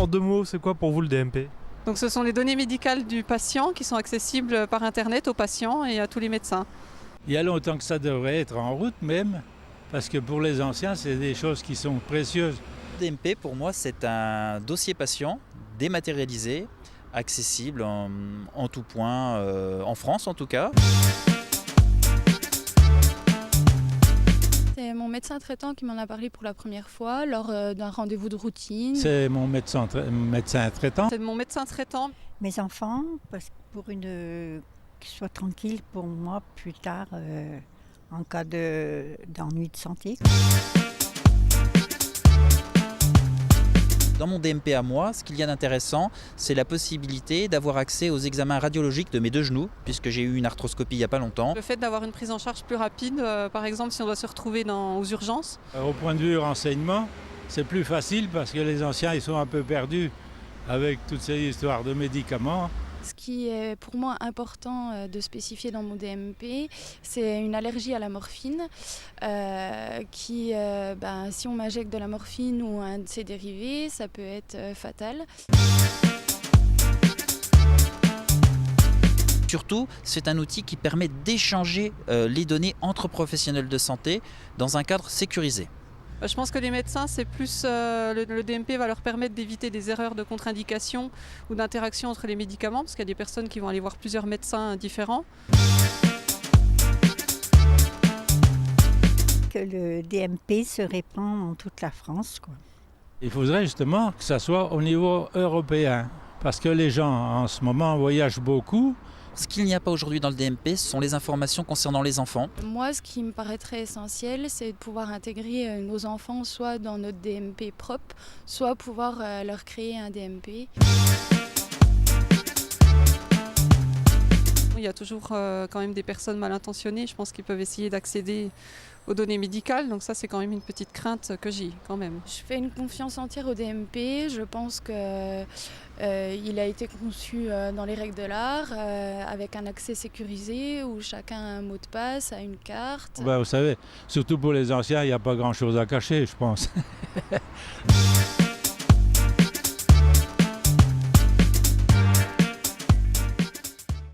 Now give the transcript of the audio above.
En deux mots, c'est quoi pour vous le DMP? Donc ce sont les données médicales du patient qui sont accessibles par Internet aux patients et à tous les médecins. Il y a longtemps que ça devrait être en route même, parce que pour les anciens, c'est des choses qui sont précieuses. DMP, pour moi, c'est un dossier patient dématérialisé, accessible en tout point, en France en tout cas. C'est mon médecin traitant qui m'en a parlé pour la première fois lors d'un rendez-vous de routine. C'est mon médecin traitant. C'est mon médecin traitant. Mes enfants, parce que pour qu'ils soient tranquilles pour moi plus tard en cas d'ennui de santé. Dans mon DMP à moi, ce qu'il y a d'intéressant, c'est la possibilité d'avoir accès aux examens radiologiques de mes deux genoux, puisque j'ai eu une arthroscopie il n'y a pas longtemps. Le fait d'avoir une prise en charge plus rapide, par exemple si on doit se retrouver aux urgences. Au point de vue renseignement, c'est plus facile parce que les anciens ils sont un peu perdus avec toutes ces histoires de médicaments. Ce qui est pour moi important de spécifier dans mon DMP, c'est une allergie à la morphine qui, si on m'injecte de la morphine ou un de ses dérivés, ça peut être fatal. Surtout, c'est un outil qui permet d'échanger les données entre professionnels de santé dans un cadre sécurisé. Je pense que les médecins, c'est plus le DMP va leur permettre d'éviter des erreurs de contre-indication ou d'interaction entre les médicaments, parce qu'il y a des personnes qui vont aller voir plusieurs médecins différents. Que le DMP se répand en toute la France, quoi. Il faudrait justement que ça soit au niveau européen, parce que les gens en ce moment voyagent beaucoup. Ce qu'il n'y a pas aujourd'hui dans le DMP, ce sont les informations concernant les enfants. Moi, ce qui me paraîtrait essentiel, c'est de pouvoir intégrer nos enfants soit dans notre DMP propre, soit pouvoir leur créer un DMP. Il y a toujours quand même des personnes mal intentionnées, je pense qu'ils peuvent essayer d'accéder aux données médicales, donc ça c'est quand même une petite crainte que j'ai quand même. Je fais une confiance entière au DMP, je pense qu'il a été conçu dans les règles de l'art, avec un accès sécurisé où chacun a un mot de passe, a une carte. Vous savez, surtout pour les anciens, il n'y a pas grand-chose à cacher, je pense.